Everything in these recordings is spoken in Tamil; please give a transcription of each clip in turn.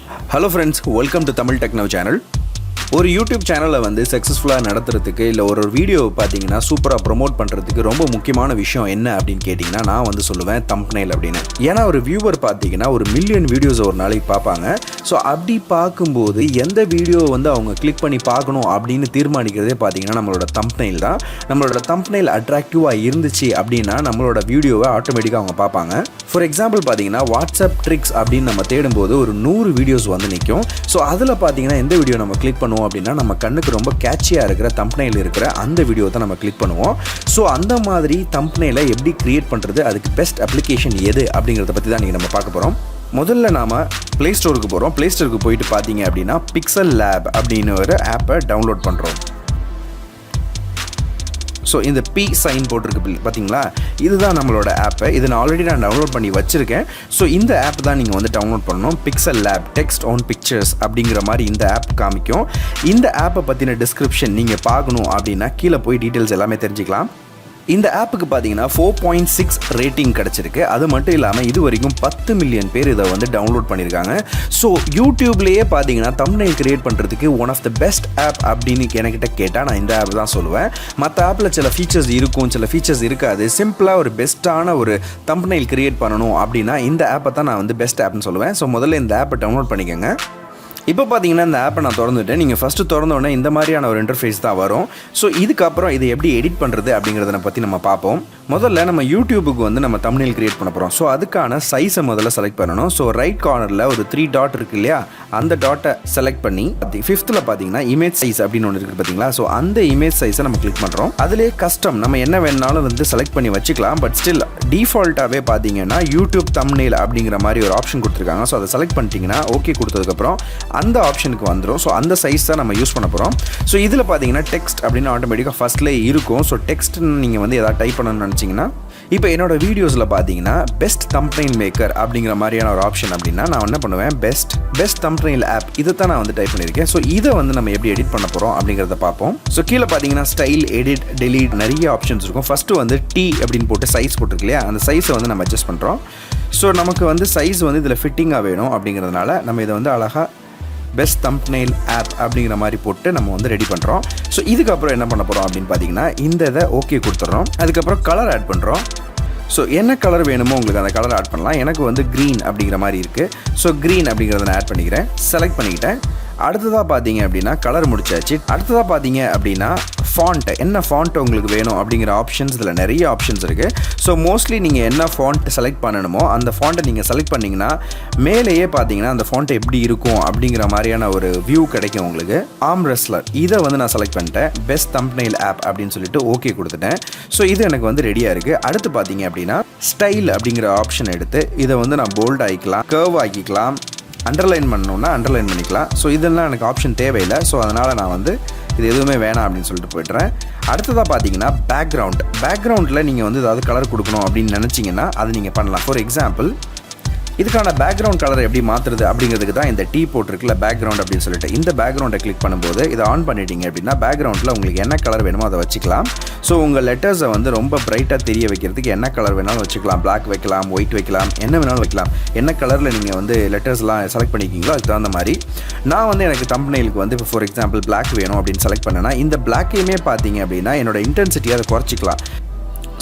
Hello friends, welcome to Tamil Tech Now channel. ஒரு யூடியூப் சேனலை வந்து சக்ஸஸ்ஃபுல்லாக நடத்துறதுக்கு இல்லை ஒரு வீடியோ பார்த்தீங்கன்னா சூப்பராக ப்ரொமோட் பண்ணுறதுக்கு ரொம்ப முக்கியமான விஷயம் என்ன அப்படின்னு கேட்டிங்கன்னா நான் வந்து சொல்லுவேன் தம்ப்நெயில் அப்படின்னு. ஏன்னா ஒரு வியூவர் பார்த்தீங்கன்னா ஒரு மில்லியன் வீடியோஸ் ஒரு நாளைக்கு பார்ப்பாங்க. ஸோ அப்படி பார்க்கும்போது எந்த வீடியோ வந்து அவங்க கிளிக் பண்ணி பார்க்கணும் அப்படின்னு தீர்மானிக்கிறதே பார்த்தீங்கன்னா நம்மளோட தம்ப்நெயில் தான். நம்மளோட தம்ப்நெயில் அட்ராக்டிவாக இருந்துச்சு அப்படின்னா நம்மளோட வீடியோவை ஆட்டோமேட்டிக்காக அவங்க பார்ப்பாங்க. ஃபார் எக்ஸாம்பிள் பார்த்தீங்கன்னா வாட்ஸ்அப் ட்ரிக்ஸ் அப்படின்னு நம்ம தேடும்போது ஒரு 100 வீடியோஸ் வந்து நிற்கும். ஸோ அதில் பார்த்தீங்கன்னா எந்த வீடியோ நம்ம கிளிக் பண்ணுவோம் அப்படின்னா நம்ம கண்ணுக்கு ரொம்ப கேட்சியாக இருக்கிற தம்ப்நெயில் இருக்கிற அந்த வீடியோ தான் நம்ம கிளிக் பண்ணுவோம். ஸோ அந்த மாதிரி தம்ப்நெயிலை எப்படி கிரியேட் பண்ணுறது, அதுக்கு பெஸ்ட் அப்ளிகேஷன் எது அப்படிங்கிறத பற்றி தான் நீங்கள் நம்ம பார்க்க போகிறோம். முதல்ல நாம் ப்ளே ஸ்டோருக்கு போகிறோம். ப்ளே ஸ்டோருக்கு போயிட்டு பார்த்தீங்க அப்படின்னா பிக்சல் லேப் அப்படின்னு ஒரு ஆப்பை டவுன்லோட் பண்ணுறோம். ஸோ இந்த பி சைன் போட்டிருக்கு பார்த்தீங்களா, இதுதான் நம்மளோட ஆப்பை. இதை நான் ஆல்ரெடி டவுன்லோட் பண்ணி வச்சுருக்கேன். ஸோ இந்த ஆப் தான் நீங்கள் வந்து டவுன்லோட் பண்ணணும். Pixel lab text on pictures அப்படிங்கிற மாதிரி இந்த ஆப் காமிக்கும். இந்த ஆப்பை பற்றின டிஸ்கிரிப்ஷன் நீங்கள் பார்க்கணும் அப்படின்னா கீழே போய் டீட்டெயில்ஸ் எல்லாமே தெரிஞ்சுக்கலாம். இந்த ஆப்புக்கு பார்த்தீங்கன்னா 4.6 ரேட்டிங் கிடச்சிருக்கு. அது மட்டும் இல்லாமல் இது வரைக்கும் 10 மில்லியன் பேர் இதை வந்து டவுன்லோட் பண்ணியிருக்காங்க. ஸோ யூடியூப்லேயே பார்த்தீங்கன்னா தம்ப்நெயில் கிரியேட் பண்ணுறதுக்கு one of the best app அப்படின்னு என்கிட்ட கேட்டால் நான் இந்த ஆப் தான் சொல்லுவேன். மற்ற ஆப்பில் சில ஃபீச்சர்ஸ் இருக்கும், சில ஃபீச்சர்ஸ் இருக்காது. சிம்பிளாக ஒரு பெஸ்ட்டான ஒரு தம்ப்நெயில் கிரியேட் பண்ணணும் அப்படின்னா இந்த ஆப்பை தான் நான் வந்து பெஸ்ட் ஆப்னு சொல்லுவேன். ஸோ முதல்ல இந்த ஆப்பை டவுன்லோட் பண்ணிக்கோங்க. இப்போ பார்த்தீங்கன்னா இந்த ஆப்பை நான் திறந்துட்டேன். நீங்கள் ஃபஸ்ட்டு திறந்தோடனே இந்த மாதிரியான ஒரு இன்டர்ஃபேஸ் தான் வரும். ஸோ இதுக்கப்புறம் இதை எப்படி எடிட் பண்ணுறது அப்படிங்கிறத பற்றி நம்ம பார்ப்போம். முதல்ல நம்ம யூடியூபுக்கு வந்து நம்ம தம்ப்நெயில் கிரியேட் பண்ண போகிறோம். ஸோ அதுக்கான சைஸை முதல்ல செலக்ட் பண்ணணும். ஸோ ரைட் கார்னரில் ஒரு 3 டாட் இருக்குது இல்லையா, அந்த டாட்டை செலக்ட் பண்ணி 5th பார்த்தீங்கன்னா இமேஜ் சைஸ் அப்படின்னு ஒன்று இருக்குது பார்த்தீங்களா. ஸோ அந்த இமேஜ் சைஸை நம்ம கிளிக் பண்ணுறோம். அதிலே கஸ்டம் நம்ம என்ன வேணாலும் வந்து செலக்ட் பண்ணி வச்சுக்கலாம். பட் ஸ்டில் டிஃபால்ட்டாகவே பார்த்தீங்கன்னா யூடியூப் தம்ப்நெயில் அப்படிங்கிற மாதிரி ஒரு ஆப்ஷன் கொடுத்துருக்காங்க. ஸோ அதை செலக்ட் பண்ணிட்டீங்கன்னா ஓகே கொடுத்ததுக்கப்புறம் அந்த ஆப்ஷனுக்கு வந்துடும். ஸோ அந்த சைஸ் தான் நம்ம யூஸ் பண்ண போகிறோம். ஸோ இதில் பார்த்தீங்கன்னா டெக்ஸ்ட் அப்படின்னு ஆட்டோமேட்டிக்காக ஃபஸ்ட்லேயே இருக்கும். ஸோ டெக்ஸ்ட் நீங்கள் வந்து எதாவது டைப் பண்ணணும்னு நினச்சிங்கன்னா இப்போ என்னோட வீடியோஸில் பார்த்தீங்கன்னா பெஸ்ட் தம்ப்நெயில் மேக்கர் அப்படிங்கிற மாதிரியான ஒரு ஆப்ஷன் அப்படின்னா நான் என்ன பண்ணுவேன், பெஸ்ட் தம்ப்நெயில் ஆப் இதை தான் நான் வந்து டைப் பண்ணியிருக்கேன். ஸோ இதை வந்து நம்ம எப்படி எடிட் பண்ண போகிறோம் அப்படிங்கிறத பார்ப்போம். ஸோ கீழே பார்த்தீங்கன்னா ஸ்டைல், எடிட், டெலீட் நிறைய ஆப்ஷன்ஸ் இருக்கும். ஃபஸ்ட்டு வந்து டி அப்படின்னு போட்டு சைஸ் போட்டிருக்கு இல்லையா, அந்த சைஸை வந்து நம்ம அட்ஜஸ்ட் பண்ணுறோம். ஸோ நமக்கு வந்து சைஸ் வந்து இதில் ஃபிட்டிங்காக வேணும் அப்படிங்கிறதுனால நம்ம இதை வந்து அழகாக பெஸ்ட் தம்ப்நெயில் ஆப் அப்படிங்கிற மாதிரி போட்டு நம்ம வந்து ரெடி பண்ணுறோம். ஸோ இதுக்கப்புறம் என்ன பண்ண போகிறோம் அப்படின்னு பார்த்தீங்கன்னா இந்த இதை ஓகே கொடுத்துட்றோம். அதுக்கப்புறம் கலர் ஆட் பண்ணுறோம். ஸோ என்ன கலர் வேணுமோ உங்களுக்கு அந்த கலர் ஆட் பண்ணலாம். எனக்கு வந்து க்ரீன் அப்படிங்கிற மாதிரி இருக்குது. ஸோ க்ரீன் அப்படிங்கிறத நான் ஆட் பண்ணிக்கிறேன். செலக்ட் பண்ணிக்கிட்டேன். அடுத்ததாக பார்த்தீங்க அப்படின்னா கலர் முடிச்சாச்சு. அடுத்ததாக பார்த்தீங்க அப்படின்னா ஃபாண்ட், என்ன ஃபாண்ட் உங்களுக்கு வேணும் அப்படிங்கிற ஆப்ஷன்ஸ் இதில் நிறைய ஆப்ஷன்ஸ் இருக்குது. ஸோ மோஸ்ட்லி நீங்கள் என்ன ஃபாண்ட் செலக்ட் பண்ணணுமோ அந்த ஃபாண்ட்டை நீங்கள் செலக்ட் பண்ணிங்கன்னா மேலேயே பார்த்தீங்கன்னா அந்த ஃபாண்ட் எப்படி இருக்கும் அப்படிங்கிற மாதிரியான ஒரு வியூ கிடைக்கும் உங்களுக்கு. ஆர்ம் ரெஸ்லர் இதை வந்து நான் செலக்ட் பண்ணிட்டேன். பெஸ்ட் தம்ப்நெயில் ஆப் அப்படின்னு சொல்லிட்டு ஓகே கொடுத்துட்டேன். ஸோ இது எனக்கு வந்து ரெடியாக இருக்குது. அடுத்து பார்த்தீங்க அப்படின்னா ஸ்டைல் அப்படிங்கிற ஆப்ஷன் எடுத்து இதை வந்து நான் போல்ட் ஆகிக்கலாம், கர்வ் ஆக்கிக்கலாம், அண்டர்லைன் பண்ணணுன்னா அண்டர்லைன் பண்ணிக்கலாம். ஸோ இதெல்லாம் எனக்கு ஆப்ஷன் தேவையில்லை. ஸோ அதனால் நான் வந்து இது எதுவுமே வேணாம் அப்படின்னு சொல்லிட்டு போய்ட்டுறேன். அடுத்ததாக பார்த்தீங்கன்னா பேக்ரவுண்டில் நீங்கள் வந்து ஏதாவது கலர் கொடுக்கணும் அப்படின்னு நினச்சிங்கன்னா அது நீங்கள் பண்ணலாம். ஃபார் எக்ஸாம்பிள் இதுக்கான பேக்ரவுண்ட் கலரை எப்படி மாற்றுறது அப்படிங்கிறதுக்கு தான் இந்த டீ போட்டிருக்குல்ல பேக்ரவுண்ட் அப்படின்னு சொல்லிட்டு இந்த பேக்ரவுண்டை கிளிக் பண்ணும்போது இதை ஆன் பண்ணிட்டீங்க அப்படின்னா பேக்ரவுண்டில் உங்களுக்கு என்ன கலர் வேணுமோ அதை வச்சுக்கலாம். ஸோ உங்கள் லெட்டர்ஸை வந்து ரொம்ப பிரைட்டாக தெரிய வைக்கிறதுக்கு என்ன கலர் வேணாலும் வச்சுக்கலாம். பிளாக் வைக்கலாம், ஒயிட் வைக்கலாம், என்ன வேணாலும் வைக்கலாம். என்ன கலரில் நீங்கள் வந்து லெட்டர்ஸ்லாம் செலக்ட் பண்ணிக்கிங்களோ அதுக்கு தகுந்த மாதிரி நான் வந்து எனக்கு தம்ப்நெயிலுக்கு வந்து இப்போ ஃபார் எக்ஸாம்பிள் பிளாக் வேணும் அப்படின்னு செலக்ட் பண்ணேன்னா இந்த பிளாக்கையுமே பார்த்தீங்க அப்படின்னா என்னோட இன்டென்சிட்டியை அதை குறைச்சிக்கலாம்.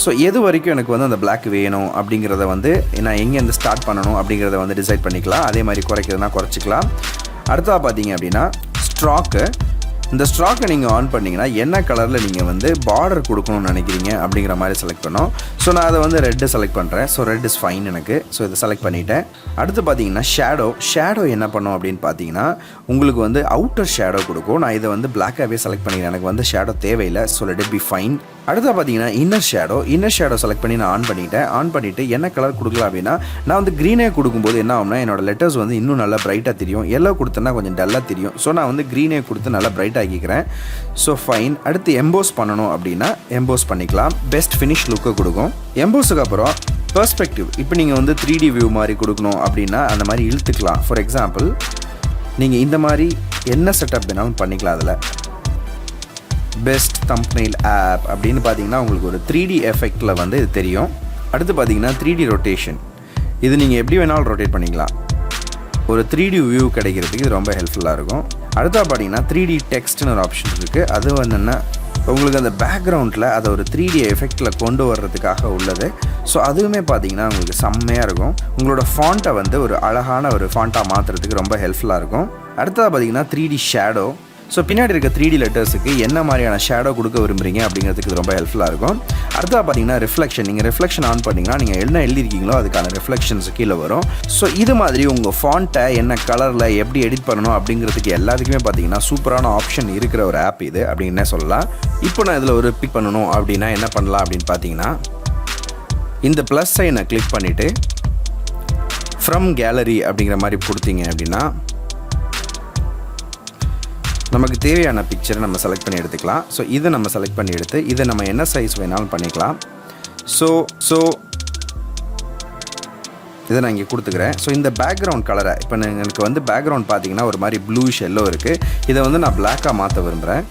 ஸோ எது வரைக்கும் எனக்கு வந்து அந்த பிளாக் வேணும் அப்படிங்கிறத வந்து நான் எங்கேருந்து ஸ்டார்ட் பண்ணணும் அப்படிங்கிறத வந்து டிசைட் பண்ணிக்கலாம். அதே மாதிரி குறைக்கிறதுனா குறைச்சிக்கலாம். அடுத்ததாக பார்த்தீங்க அப்படின்னா ஸ்ட்ராக்கு, இந்த ஸ்ட்ராக்கை நீங்கள் ஆன் பண்ணிங்கன்னா என்ன கலரில் நீங்கள் வந்து பார்டர் கொடுக்கணும்னு நினைக்கிறீங்க அப்படிங்கிற மாதிரி செலக்ட் பண்ணோம். ஸோ நான் அதை வந்து ரெட்டு செலக்ட் பண்ணுறேன். ஸோ ரெட் இஸ் ஃபைன் எனக்கு. ஸோ இதை செலக்ட் பண்ணிவிட்டேன். அடுத்து பார்த்தீங்கன்னா ஷேடோ என்ன பண்ணோம் அப்படின்னு பார்த்தீங்கன்னா உங்களுக்கு வந்து அவுட்டர் ஷேடோ கொடுக்கும். நான் இதை வந்து பிளாக்காகவே செலக்ட் பண்ணிக்கிறேன். எனக்கு வந்து ஷேடோ தேவையில்லை. So let it be fine. அடுத்தா பார்த்தீங்கன்னா இன்னர் ஷேடோ செலக்ட் பண்ணி நான் ஆன் பண்ணிவிட்டு என்ன கலர் கொடுக்கலாம் அப்படின்னா நான் வந்து க்ரீனே கொடுக்கும்போது என்ன ஆகும்னா என்னோட லெட்டர்ஸ் வந்து இன்னும் நல்லா பிரைட்டாக தெரியும். எல்லோ கொடுத்தேன்னா கொஞ்சம் டல்லாக தெரியும். ஸோ நான் வந்து க்ரீனே கொடுத்து நல்லா பிரைட்டாக ஆக்கிக்கிறேன். So fine. அடுத்து எம்போஸ் பண்ணணும் அப்படின்னா எம்போஸ் பண்ணிக்கலாம். பெஸ்ட் ஃபினிஷ் லுக்கை கொடுக்கும். எம்போஸுக்கு அப்புறம் பெர்ஸ்பெக்டிவ், இப்போ நீங்கள் வந்து 3D வியூ மாதிரி கொடுக்கணும் அப்படின்னா அந்த மாதிரி இழுத்துக்கலாம். ஃபார் எக்ஸாம்பிள் நீங்கள் இந்த மாதிரி என்ன செட்டப் வேணாலும் பண்ணிக்கலாம். அதில் பெஸ்ட் தம்ப்நெயில் ஆப் அப்படின்னு பார்த்தீங்கன்னா உங்களுக்கு ஒரு 3D எஃபெக்டில் வந்து இது தெரியும். அடுத்து பார்த்தீங்கன்னா 3D ரொட்டேஷன், இது நீங்கள் எப்படி வேணாலும் ரொட்டேட் பண்ணிக்கலாம். ஒரு 3D வியூ கிடைக்கிறதுக்கு இது ரொம்ப ஹெல்ப்ஃபுல்லாக இருக்கும். அடுத்தா பார்த்தீங்கன்னா 3D டெக்ஸ்ட்னு ஒரு ஆப்ஷன் இருக்குது. அது என்னென்னா உங்களுக்கு அந்த பேக்ரவுண்டில் அதை ஒரு 3D எஃபெக்டில் கொண்டு வர்றதுக்காக உள்ளது. ஸோ அதுவுமே பார்த்தீங்கன்னா உங்களுக்கு செம்மையாக இருக்கும். உங்களோட ஃபாண்ட்டை வந்து ஒரு அழகான ஒரு ஃபாண்ட்டாக மாற்றுறதுக்கு ரொம்ப ஹெல்ப்ஃபுல்லாக இருக்கும். அடுத்ததாக பார்த்தீங்கன்னா 3D ஷேடோ. ஸோ பின்னாடி இருக்க 3D லெட்டர்ஸுக்கு என்ன மாதிரியான ஷேடோ கொடுக்க விரும்புகிறீங்க அப்படிங்கிறதுக்கு இது ரொம்ப ஹெல்ப்ஃபுல்லாக இருக்கும். அடுத்ததாக பார்த்தீங்கன்னா ரிஃப்ளெக்ஷன். நீங்கள் ரிஃப்ளெக்ஷன் ஆன் பண்ணிங்கன்னா நீங்கள் என்ன எழுதிருக்கீங்களோ அதுக்கான ரிஃப்ளெக்ஷன்ஸ் கீழே வரும். ஸோ இது மாதிரி உங்கள் ஃபாண்ட்டை என்ன கலரில் எப்படி எடிட் பண்ணணும் அப்படிங்கிறதுக்கு எல்லாத்துக்குமே பார்த்தீங்கன்னா சூப்பரான ஆப்ஷன் இருக்கிற ஒரு ஆப் இது அப்படின்னு சொல்லலாம். இப்போ நான் இதில் ஒரு பிக் பண்ணணும் அப்படின்னா என்ன பண்ணலாம் அப்படின்னு பார்த்தீங்கன்னா இந்த ப்ளஸ் சைனை கிளிக் பண்ணிவிட்டு ஃப்ரம் கேலரி அப்படிங்கிற மாதிரி கொடுத்தீங்க அப்படின்னா நமக்கு தேவையான பிக்சரை நம்ம செலக்ட் பண்ணி எடுத்துக்கலாம். ஸோ இதை நம்ம செலக்ட் பண்ணி எடுத்து இதை நம்ம என்ன சைஸ் வேணாலும் பண்ணிக்கலாம். ஸோ இதை நான் இங்கே கொடுத்துக்கிறேன். ஸோ இந்த பேக்ரவுண்ட் கலரை இப்போ எனக்கு வந்து பேக்ரவுண்ட் பார்த்தீங்கன்னா ஒரு மாதிரி ப்ளூஷ் எல்லோ இருக்குது. இதை வந்து நான் பிளாக்காக மாற்ற விரும்புகிறேன்.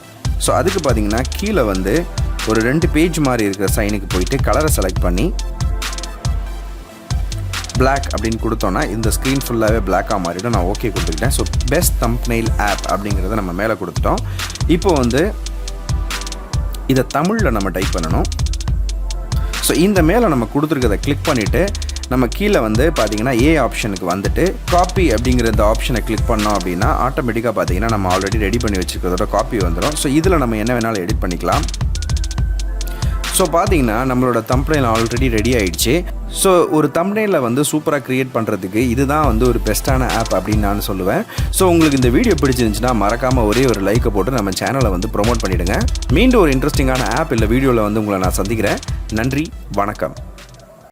ஸோ அதுக்கு பார்த்தீங்கன்னா கீழே வந்து ஒரு 2 பேஜ் மாதிரி இருக்கிற சைனுக்கு போயிட்டு கலரை செலக்ட் பண்ணி பிளாக் அப்படின்னு கொடுத்தோன்னா இந்த ஸ்க்ரீன் ஃபுல்லாகவே பிளாக்காக மாறிடும். நான் ஓகே கொடுத்துக்கிட்டேன். ஸோ பெஸ்ட் தம்ப்நெயில் ஆப் அப்படிங்கிறத நம்ம மேலே கொடுத்துட்டோம். இப்போ வந்து இதை தமிழில் நம்ம டைப் பண்ணணும். ஸோ இந்த மேலே நம்ம கொடுத்துருக்கதை கிளிக் பண்ணிவிட்டு நம்ம கீழே வந்து பார்த்தீங்கன்னா ஏ ஆப்ஷனுக்கு வந்துட்டு காப்பி அப்படிங்கிற இந்த ஆப்ஷனை கிளிக் பண்ணோம் அப்படின்னா ஆட்டோமேட்டிக்காக பார்த்தீங்கன்னா நம்ம ஆல்ரெடி ரெடி பண்ணி வச்சுருக்கிறதோட காப்பி வந்துடும். ஸோ இதில் நம்ம என்ன வேணாலும் எடிட் பண்ணிக்கலாம். ஸோ பார்த்தீங்கன்னா நம்மளோட தம்ப்நெயில் ஆல்ரெடி ரெடி ஆகிடுச்சு. ஸோ ஒரு தம்ப்நெயிலில் வந்து சூப்பராக க்ரியேட் பண்ணுறதுக்கு இதுதான் வந்து ஒரு பெஸ்ட்டான ஆப் அப்படின்னு நான் சொல்லுவேன். ஸோ உங்களுக்கு இந்த வீடியோ பிடிச்சிருந்துச்சுன்னா மறக்காமல் ஒரே ஒரு லைக்கை போட்டு நம்ம சேனலை வந்து ப்ரொமோட் பண்ணிவிடுங்க. மீண்டும் ஒரு இன்ட்ரெஸ்டிங்கான ஆப் இல்லை வீடியோவில் வந்து உங்களை நான் சந்திக்கிறேன். நன்றி, வணக்கம்.